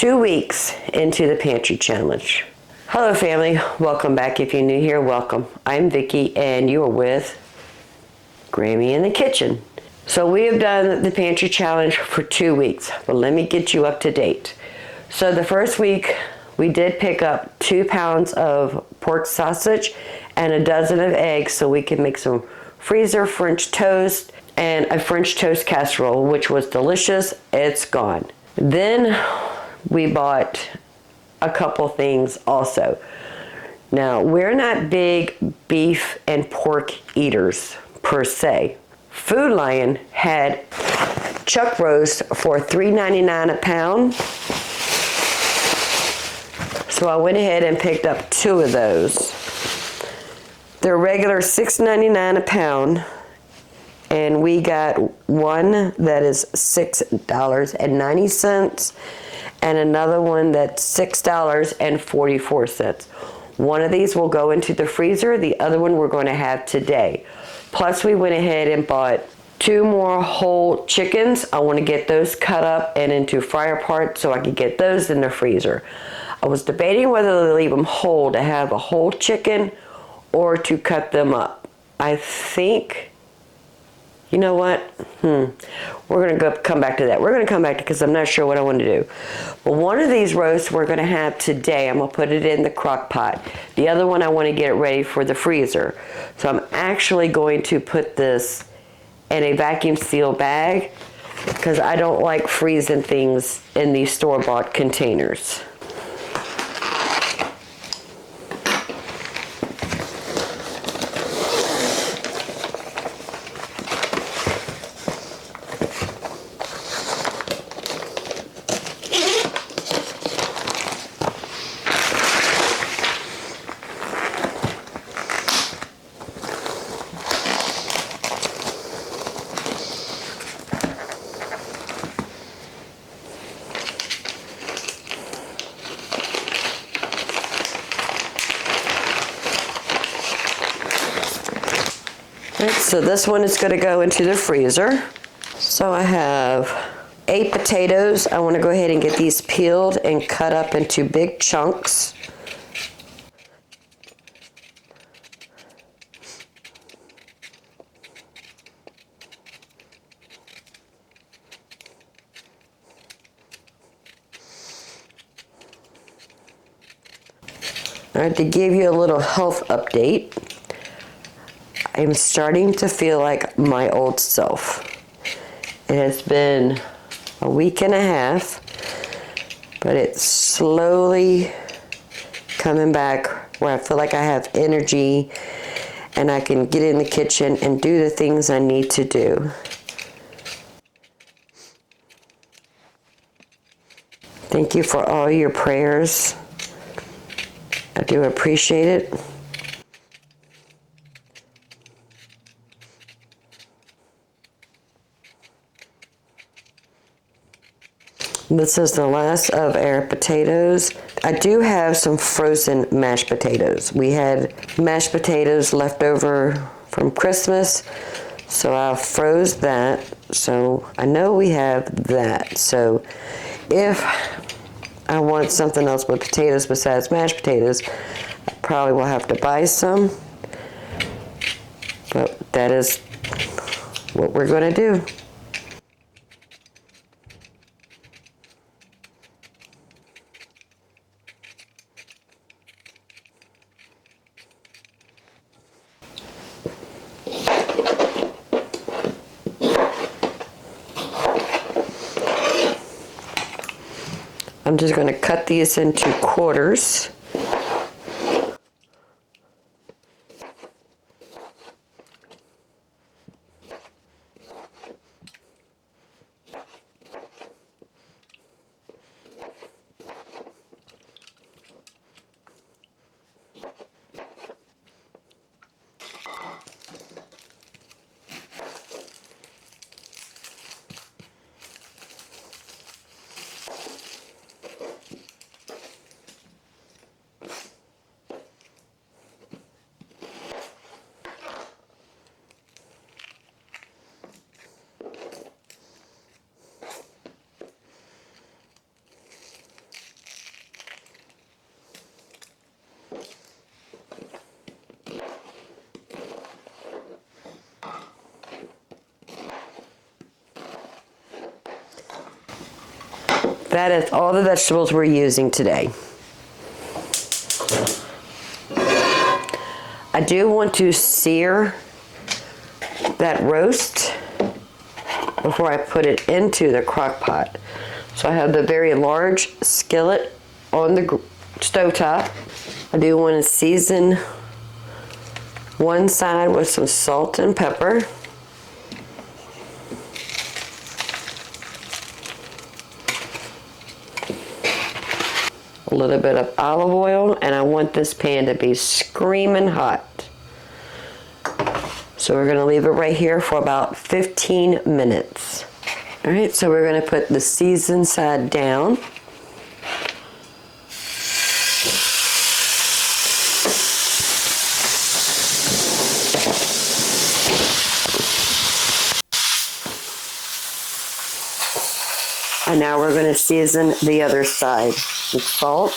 2 weeks into the pantry challenge. Hello family, welcome back. If you're new here, welcome. I'm Vicki and you are with Grammy in the Kitchen. So we have done the pantry challenge for 2 weeks, but let me get you up to date. So the first week we did pick up 2 pounds of pork sausage and a dozen of eggs so we can make some freezer French toast and a French toast casserole, which was delicious. It's gone. Then we bought a couple things also. Now, we're not big beef and pork eaters per se. Food Lion had chuck roast for $3.99 a pound. So I went ahead and picked up 2 of those. They're regular $6.99 a pound. And we got one that is $6.90 and another one that's $6.44. One of these will go into the freezer, the other one we're going to have today. Plus we went ahead and bought 2 more whole chickens. I want to get those cut up and into fryer parts so I can get those in the freezer. I was debating whether to leave them whole to have a whole chicken or to cut them up. I think, you know what? We're going to come back to that. We're going to come back to because I'm not sure what I want to do. But one of these roasts we're going to have today. I'm going to put it in the crock pot. The other one I want to get it ready for the freezer. So I'm actually going to put this in a vacuum seal bag because I don't like freezing things in these store-bought containers. So this one is going to go into the freezer. So I have 8 potatoes. I want to go ahead and get these peeled and cut up into big chunks. All right, to give you a little health update, I'm starting to feel like my old self. It has been a week and a half, but it's slowly coming back where I feel like I have energy and I can get in the kitchen and do the things I need to do. Thank you for all your prayers. I do appreciate it. This is the last of our potatoes. I do have some frozen mashed potatoes. We had mashed potatoes left over from Christmas, so I froze that. So I know we have that. So if I want something else with potatoes besides mashed potatoes, I probably will have to buy some. But that is what we're going to do. I'm just going to cut these into quarters. that is all the vegetables we're using today. I do want to sear that roast before I put it into the crock pot. So I have the very large skillet on the stovetop. I do want to season one side with some salt and pepper. A little bit of olive oil, and I want this pan to be screaming hot. So we're gonna leave it right here for about 15 minutes. All right, so we're gonna put the seasoned side down. And now we're gonna season the other side with salt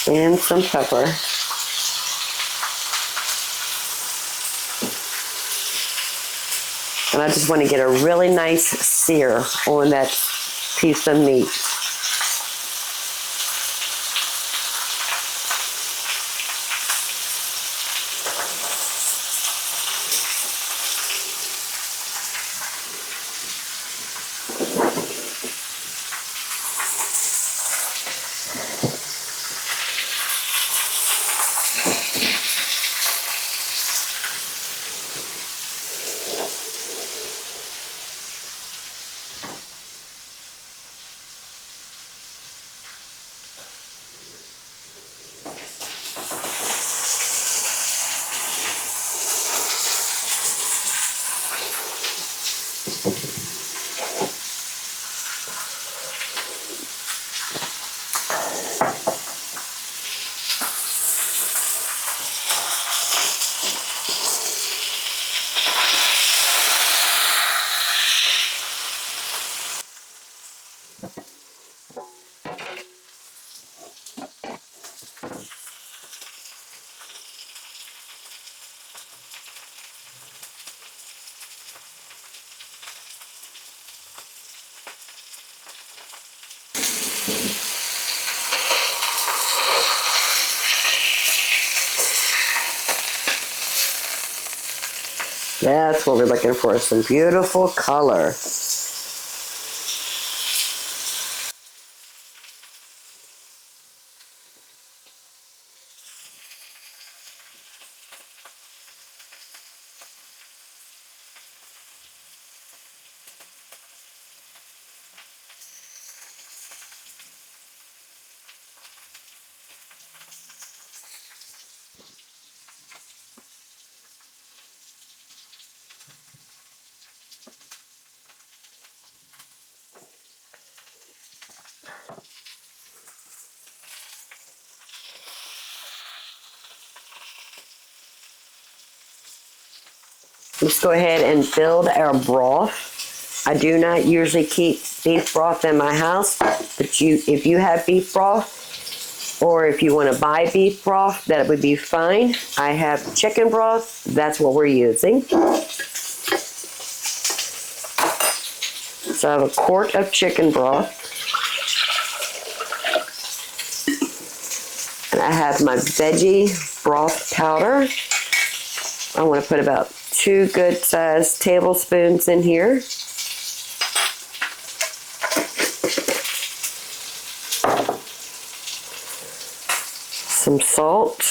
and some pepper. And I just want to get a really nice sear on that piece of meat. That's what we're looking for, some beautiful color. Let's go ahead and build our broth. I do not usually keep beef broth in my house, but if you have beef broth, or if you want to buy beef broth, that would be fine. I have chicken broth, that's what we're using. So I have a quart of chicken broth. And I have my veggie broth powder. I want to put about 2 good-sized tablespoons in here. Some salt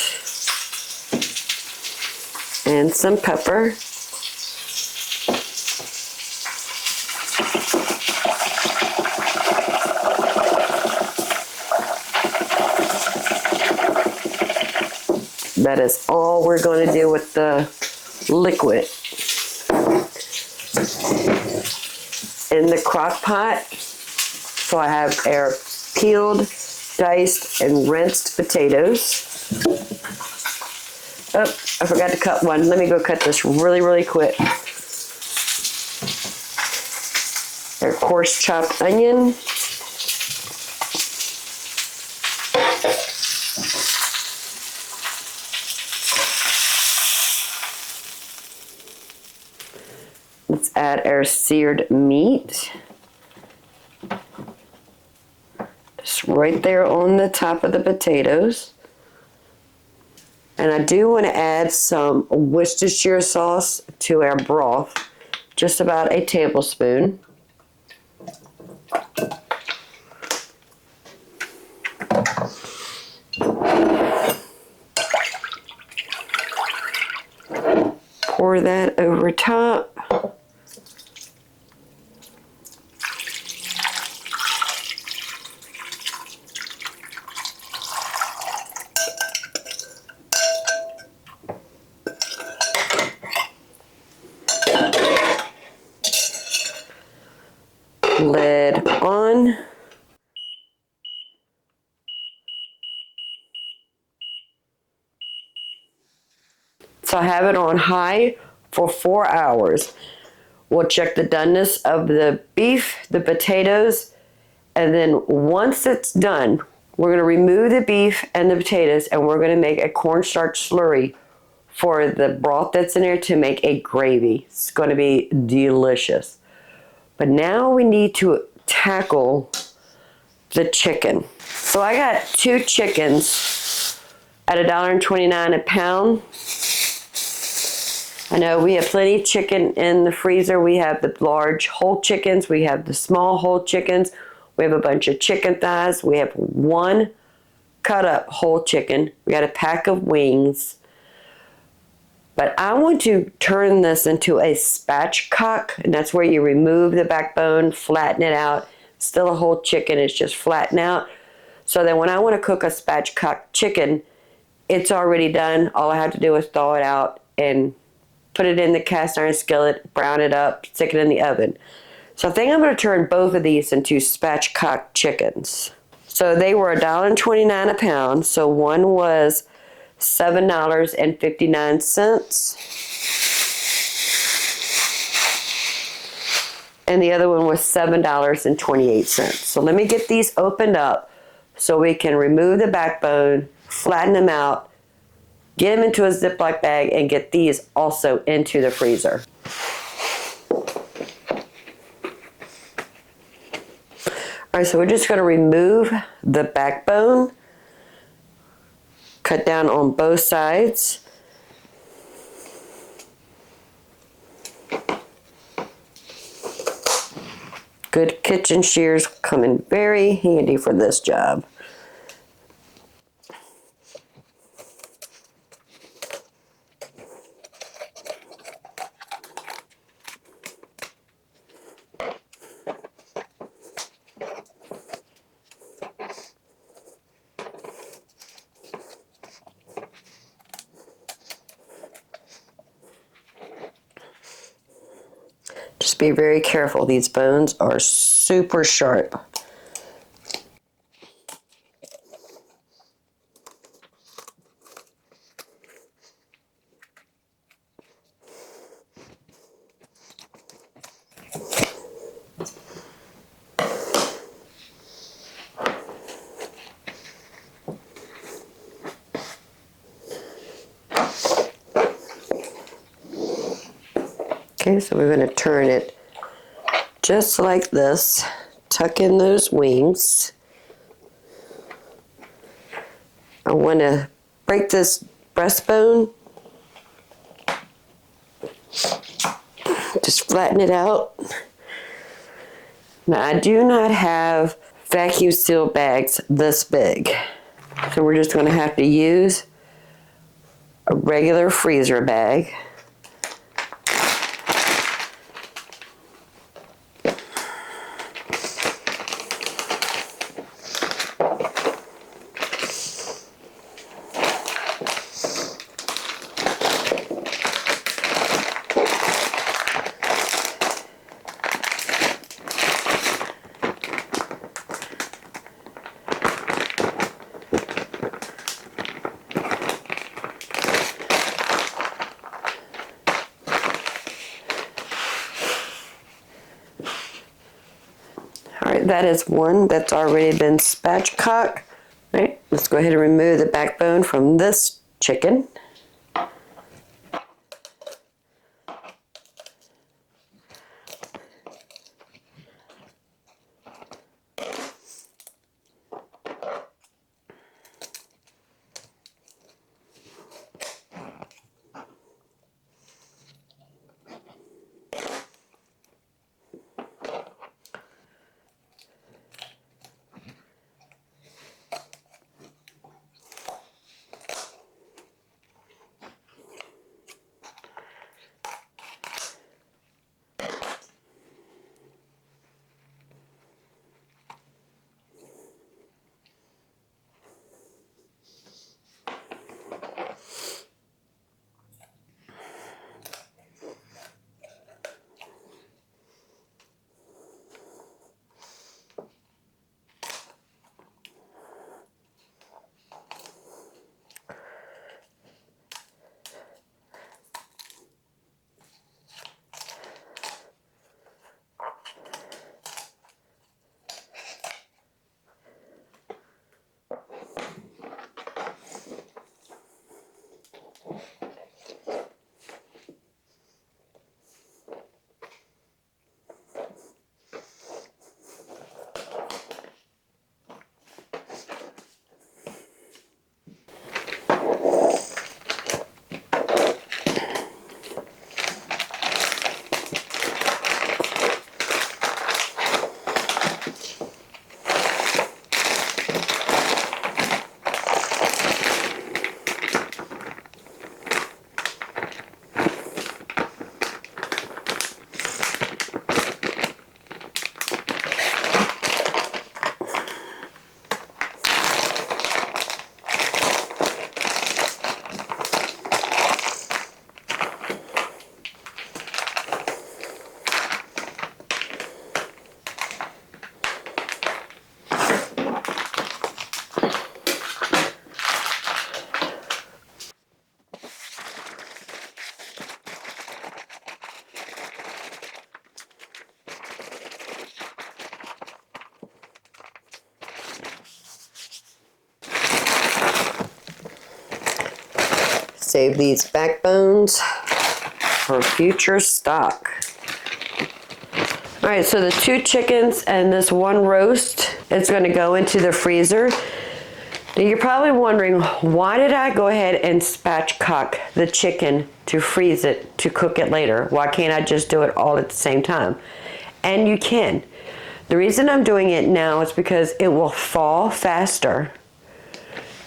and some pepper. That is all we're going to do with the liquid. In the crock pot, so I have our peeled, diced, and rinsed potatoes. Oh, I forgot to cut one. Let me go cut this really, really quick. Our coarse chopped onion. Let's add our seared meat. sauce right there on the top of the potatoes. And I do want to add some Worcestershire sauce to our broth, just about a tablespoon. Pour that over top. Lid on. So I have it on high for 4 hours. We'll check the doneness of the beef, the potatoes, and then once it's done, we're going to remove the beef and the potatoes, and we're going to make a cornstarch slurry for the broth that's in there to make a gravy. It's going to be delicious. But now we need to tackle the chicken. So I got 2 chickens at $1.29 a pound. I know we have plenty of chicken in the freezer. We have the large whole chickens. We have the small whole chickens. We have a bunch of chicken thighs. We have 1 cut up whole chicken. We got a pack of wings. But I want to turn this into a spatchcock, and that's where you remove the backbone, flatten it out. Still a whole chicken, it's just flatten out. So that when I want to cook a spatchcock chicken, it's already done. All I have to do is thaw it out and put it in the cast iron skillet, brown it up, stick it in the oven. So I think I'm going to turn both of these into spatchcock chickens. So they were $1.29 a pound. So one was $7.59. And the other one was $7.28. So let me get these opened up so we can remove the backbone, flatten them out, get them into a Ziploc bag, and get these also into the freezer. All right, so we're just going to remove the backbone, cut down on both sides. Good kitchen shears come in very handy for this job. Just be very careful. These bones are super sharp. Okay, so we're going to turn it just like this. Tuck in those wings. I want to break this breastbone. Just flatten it out. Now, I do not have vacuum seal bags this big, so we're just going to have to use a regular freezer bag. That is one that's already been spatchcocked. Right, let's go ahead and remove the backbone from this chicken. Save these backbones for future stock. All right, so the 2 chickens and this 1 roast is going to go into the freezer. Now you're probably wondering, why did I go ahead and spatchcock the chicken to freeze it to cook it later? Why can't I just do it all at the same time? And you can. The reason I'm doing it now is because it will fall faster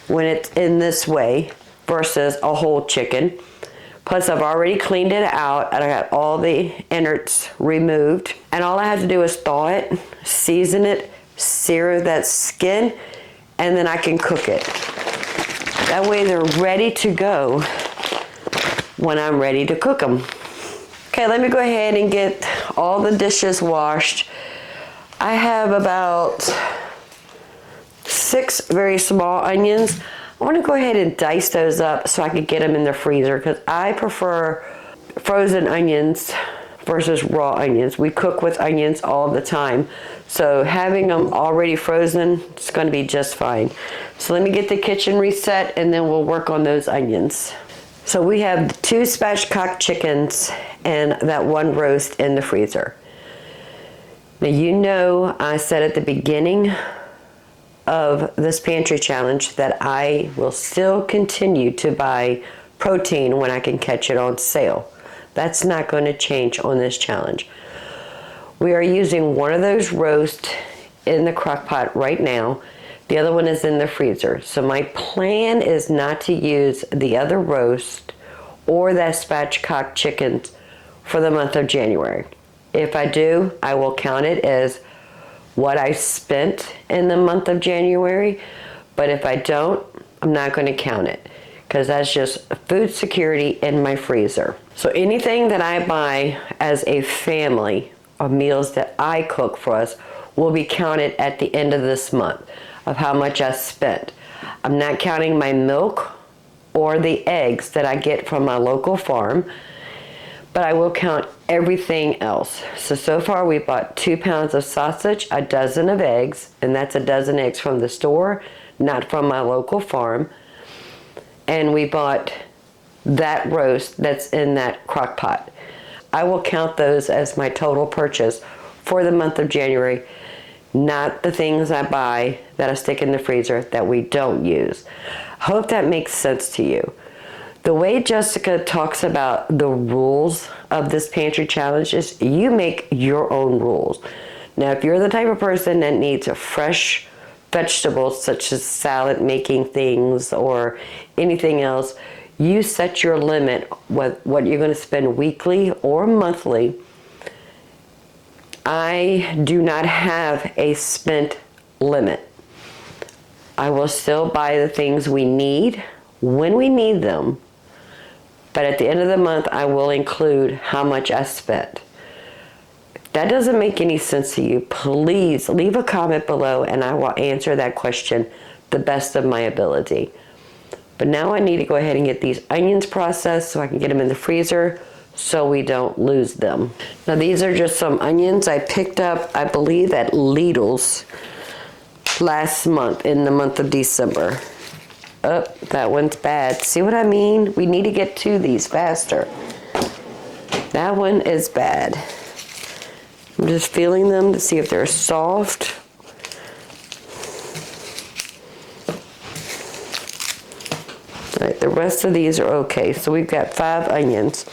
when it's in this way versus a whole chicken. Plus I've already cleaned it out and I got all the innards removed. And all I have to do is thaw it, season it, sear that skin, and then I can cook it. That way they're ready to go when I'm ready to cook them. Okay, let me go ahead and get all the dishes washed. I have about 6 very small onions. I want to go ahead and dice those up so I can get them in the freezer because I prefer frozen onions versus raw onions. We cook with onions all the time, so having them already frozen is going to be just fine. So let me get the kitchen reset and then we'll work on those onions. So we have 2 spatchcock chickens and that 1 roast in the freezer. Now you know I said at the beginning of this pantry challenge that I will still continue to buy protein when I can catch it on sale. That's not going to change on this challenge. We are using one of those roasts in the crock pot right now. The other one is in the freezer. So my plan is not to use the other roast or that spatchcock chickens for the month of January. If I do, I will count it as what I spent in the month of January, but if I don't, I'm not going to count it because that's just food security in my freezer. So anything that I buy as a family of meals that I cook for us will be counted at the end of this month of how much I spent. I'm not counting my milk or the eggs that I get from my local farm, but I will count everything else. So far we bought 2 pounds of sausage, a dozen of eggs, and that's a dozen eggs from the store, not from my local farm. And we bought that roast that's in that crock pot. I will count those as my total purchase for the month of January, not the things I buy that I stick in the freezer that we don't use. I hope that makes sense to you. The way Jessica talks about the rules of this pantry challenge is you make your own rules. Now, if you're the type of person that needs fresh vegetables, such as salad making things or anything else, you set your limit what you're going to spend weekly or monthly. I do not have a spent limit. I will still buy the things we need when we need them. But at the end of the month, I will include how much I spent. If that doesn't make any sense to you, please leave a comment below and I will answer that question the best of my ability. But now I need to go ahead and get these onions processed so I can get them in the freezer so we don't lose them. Now these are just some onions I picked up, I believe, at Lidl's last month, in the month of December. Oh, that one's bad. See what I mean? We need to get to these faster. That one is bad. I'm just feeling them to see if they're soft. All right, the rest of these are okay. So we've got 5 onions.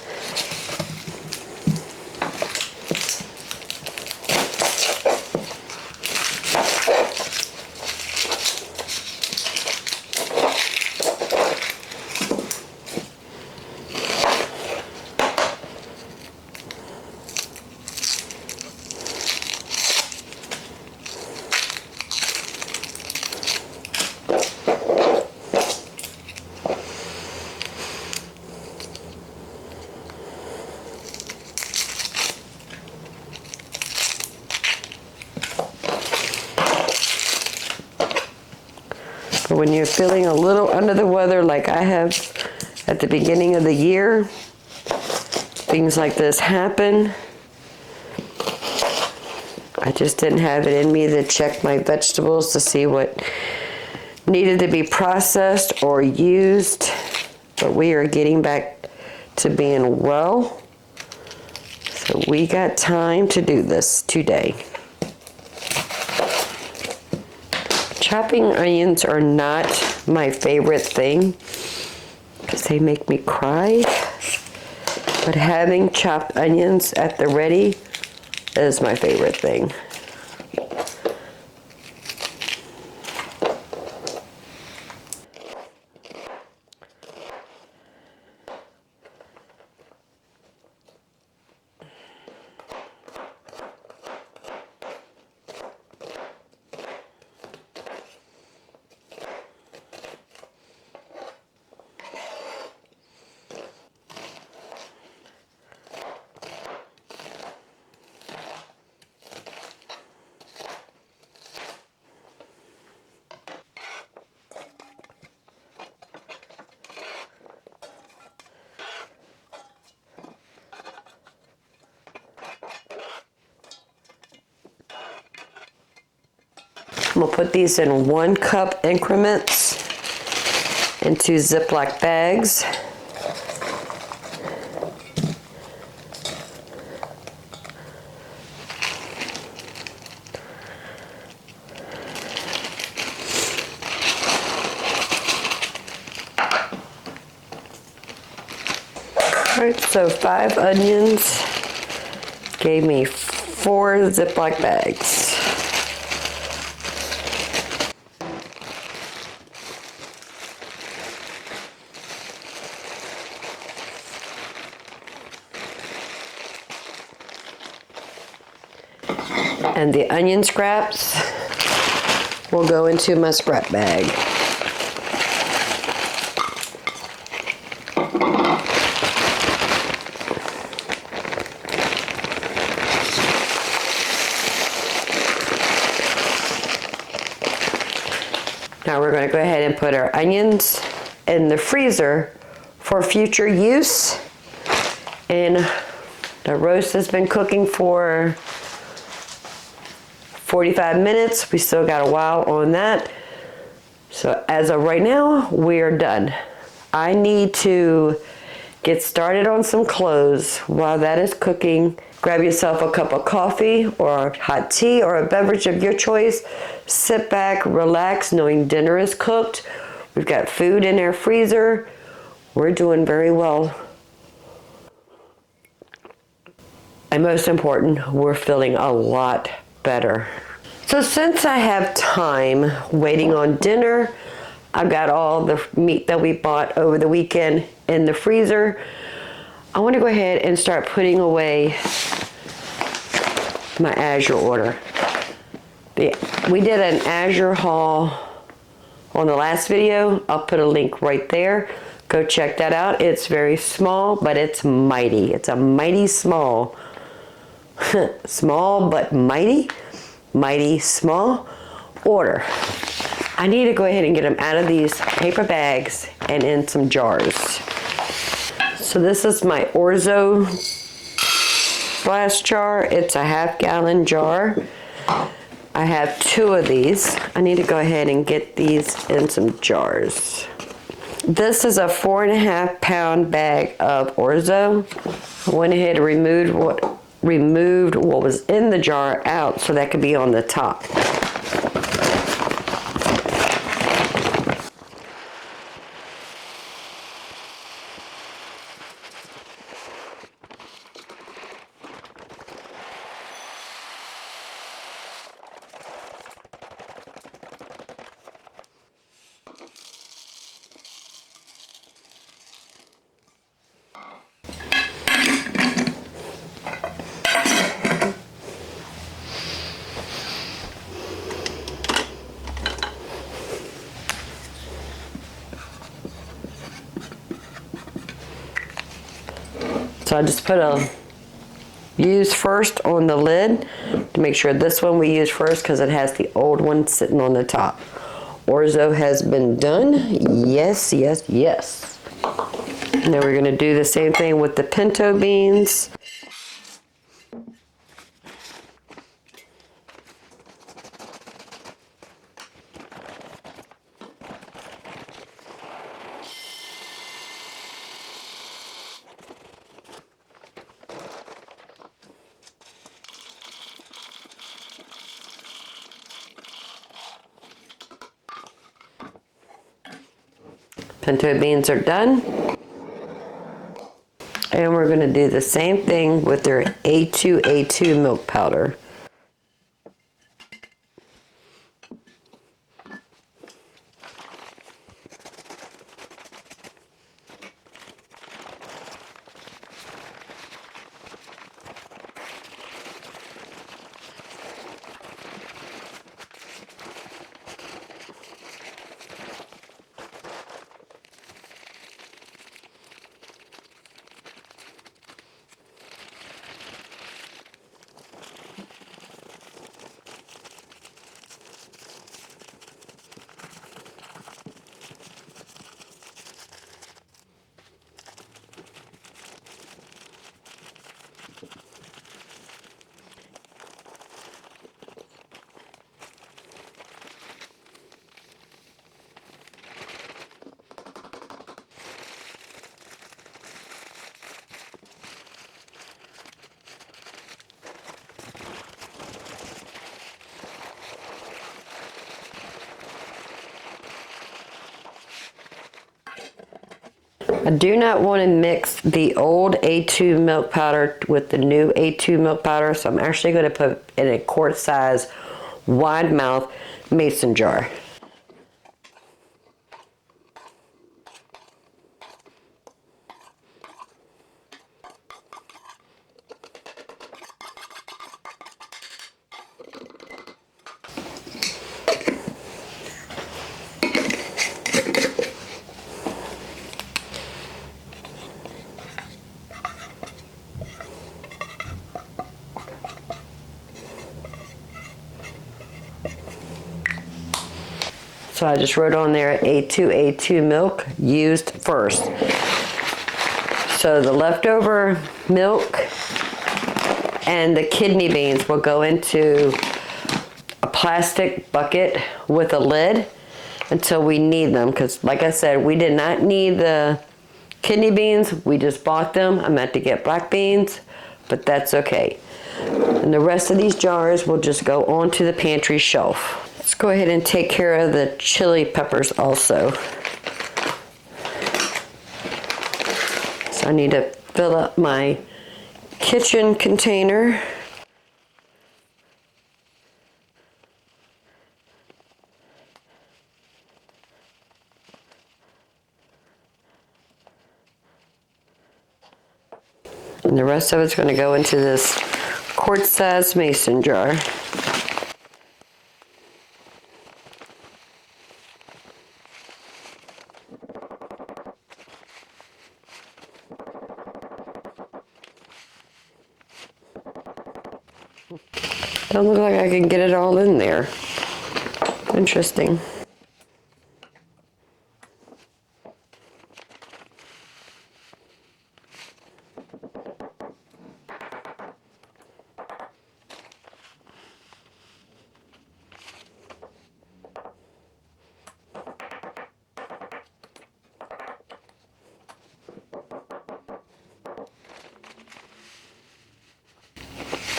So when you're feeling a little under the weather like I have at the beginning of the year, things like this happen. I just didn't have it in me to check my vegetables to see what needed to be processed or used, but we are getting back to being well. So we got time to do this today. Chopping onions are not my favorite thing because they make me cry, but having chopped onions at the ready is my favorite thing. I'm gonna put these in 1 cup increments into Ziploc bags. All right, so 5 onions gave me 4 Ziploc bags. And the onion scraps will go into my scrap bag. Now we're going to go ahead and put our onions in the freezer for future use. And the roast has been cooking for 45 minutes. We still got a while on that. So as of right now, we're done. I need to get started on some clothes. While that is cooking, grab yourself a cup of coffee or hot tea or a beverage of your choice. Sit back, relax, knowing dinner is cooked. We've got food in our freezer. We're doing very well. And most important, we're feeling a lot better. So since I have time waiting on dinner, I've got all the meat that we bought over the weekend in the freezer. I want to go ahead and start putting away my Azure order. We did an Azure haul on the last video. I'll put a link right there. Go check that out. It's very small, but it's mighty. It's a mighty small. Small but mighty. Mighty small order. I need to go ahead and get them out of these paper bags and in some jars. So this is my Orzo glass jar. It's a ½ jar. I have 2 of these. I need to go ahead and get these in some jars. This is a 4.5 pound bag of Orzo. I went ahead and removed what was in the jar out so that could be on the top. So I just put a use first on the lid to make sure this one we use first because it has the old one sitting on the top. orzo has been done. Yes, yes, yes. Now we're gonna do the same thing with the pinto beans. Pinto beans are done. And we're going to do the same thing with their A2 milk powder. I do not want to mix the old A2 milk powder with the new A2 milk powder, so I'm actually going to put in a quart size wide mouth mason jar. So I just wrote on there A2 milk used first. So the leftover milk and the kidney beans will go into a plastic bucket with a lid until we need them. Because like I said, we did not need the kidney beans. We just bought them. I meant to get black beans, but that's okay. And the rest of these jars will just go onto the pantry shelf. Let's go ahead and take care of the chili peppers also. So I need to fill up my kitchen container. And the rest of it's going to go into this quart-sized mason jar. Don't look like I can get it all in there. Interesting.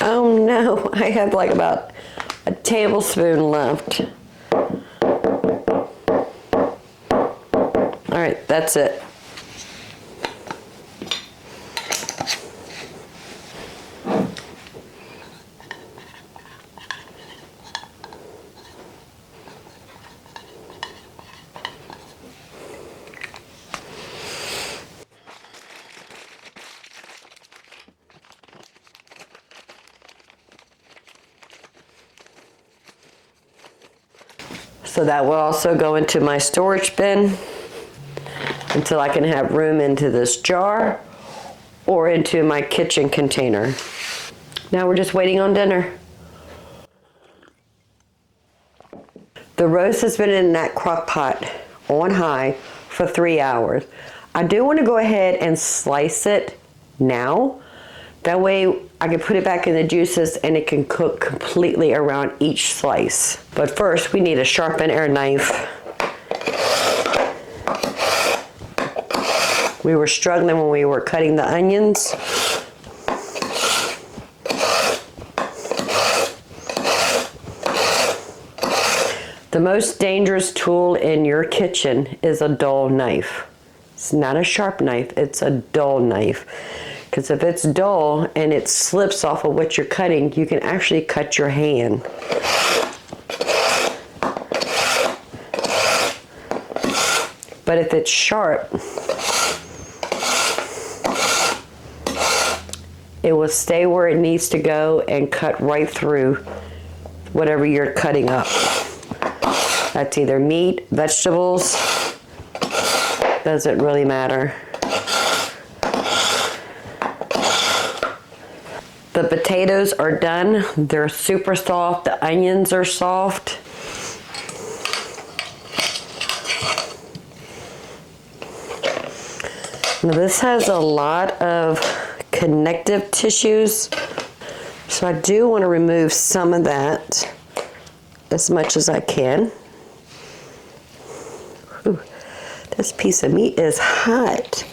Oh no, I have like about a tablespoon left. All right, that's it. So that will also go into my storage bin until I can have room into this jar or into my kitchen container. Now we're just waiting on dinner. The roast has been in that crock pot on high for 3 hours. I do want to go ahead and slice it now. That way I can put it back in the juices and it can cook completely around each slice. But first we need to sharpen our knife. We were struggling when we were cutting the onions. The most dangerous tool in your kitchen is a dull knife. It's not a sharp knife, it's a dull knife. Because if it's dull and it slips off of what you're cutting, you can actually cut your hand. But if it's sharp, it will stay where it needs to go and cut right through whatever you're cutting up. That's either meat, vegetables, doesn't really matter. The potatoes are done. They're super soft. The onions are soft. Now this has a lot of connective tissues, so I do want to remove some of that as much as I can. Ooh, this piece of meat is hot.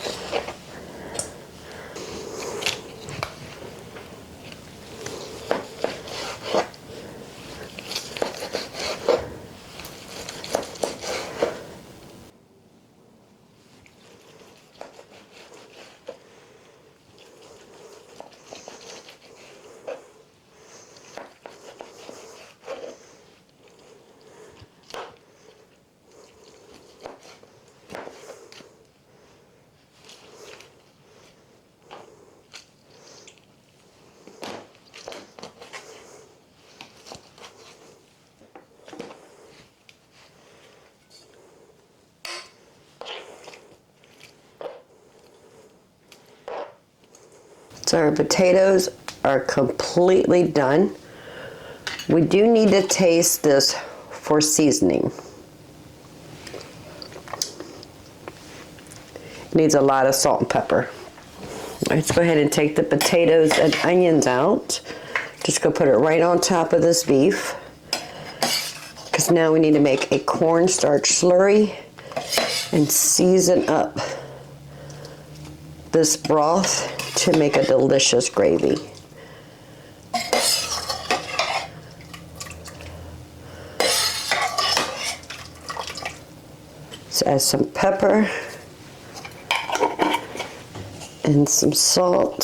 So our potatoes are completely done. We do need to taste this for seasoning. It needs a lot of salt and pepper. Let's go ahead and take the potatoes and onions out. Just go put it right on top of this beef. Because now we need to make a cornstarch slurry and season up this broth to make a delicious gravy. So add some pepper and some salt.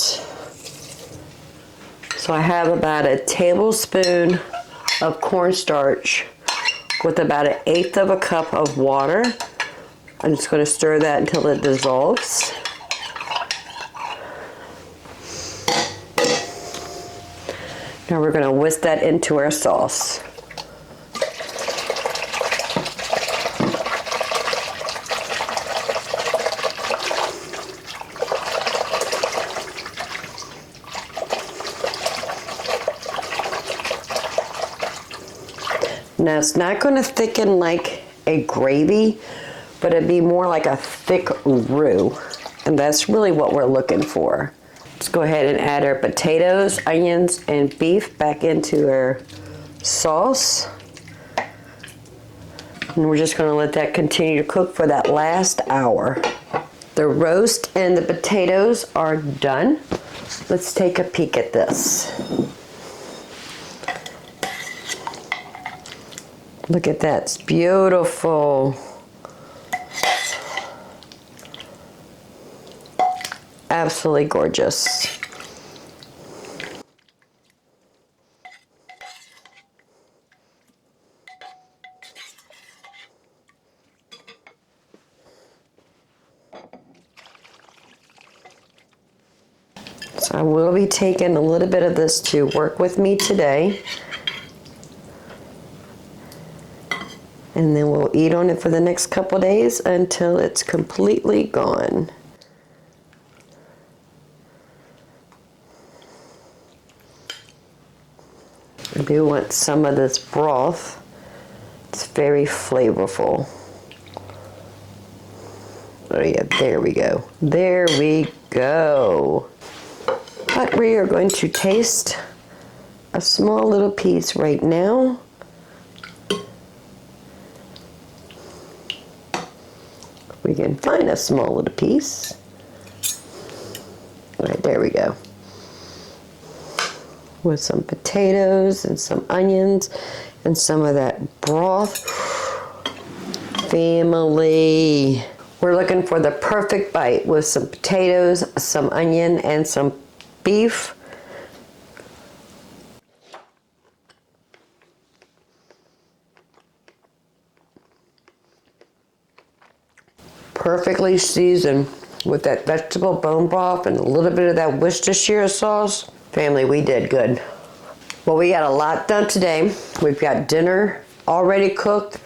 So I have about a tablespoon of cornstarch with about 1/8 of a cup of water. I'm just going to stir that until it dissolves. Now we're going to whisk that into our sauce. Now it's not going to thicken like a gravy, but it'd be more like a thick roux. And that's really what we're looking for. Let's go ahead and add our potatoes, onions, and beef back into our sauce. And we're just going to let that continue to cook for that last hour. The roast and the potatoes are done. Let's take a peek at this. Look at that, it's beautiful. Absolutely gorgeous. So I will be taking a little bit of this to work with me today. And then we'll eat on it for the next couple days until it's completely gone. I do want some of this broth It's very flavorful. Oh yeah, there we go. There we go. But we are going to taste a small little piece right now. We can find a small little piece. All right, there we go. With some potatoes and some onions and some of that broth. Family. We're looking for the perfect bite with some potatoes, some onion, and some beef. Perfectly seasoned with that vegetable bone broth and a little bit of that Worcestershire sauce. Family, we did good. Well, we got a lot done today. We've got dinner already cooked,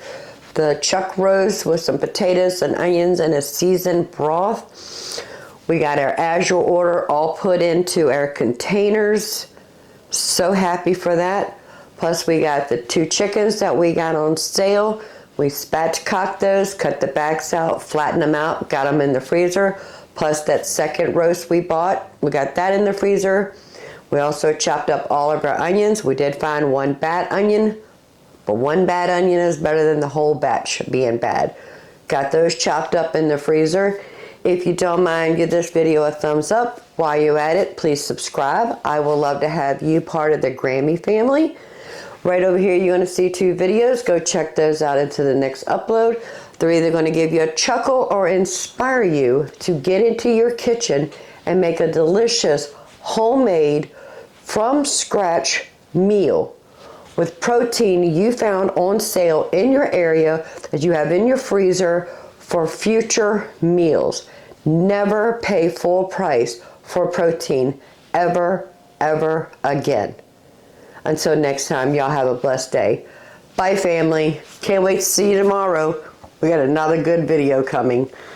the chuck roast with some potatoes and onions and a seasoned broth. We got our as you order all put into our containers. So happy for that. Plus we got the 2 chickens that we got on sale. We spatchcocked those, cut the backs out, flattened them out, got them in the freezer. Plus that second roast we bought, we got that in the freezer. We also chopped up all of our onions. We did find 1 bad onion, but 1 bad onion is better than the whole batch being bad. Got those chopped up in the freezer. If you don't mind, give this video a thumbs up. While you're at it, please subscribe. I would love to have you part of the Grammy family. Right over here, you're going to see 2 videos. Go check those out into the next upload. They're either going to give you a chuckle or inspire you to get into your kitchen and make a delicious, homemade, from scratch meal with protein you found on sale in your area that you have in your freezer for future meals. Never pay full price for protein ever, ever again. Until next time, y'all have a blessed day. Bye, family. Can't wait to see you tomorrow. We got another good video coming.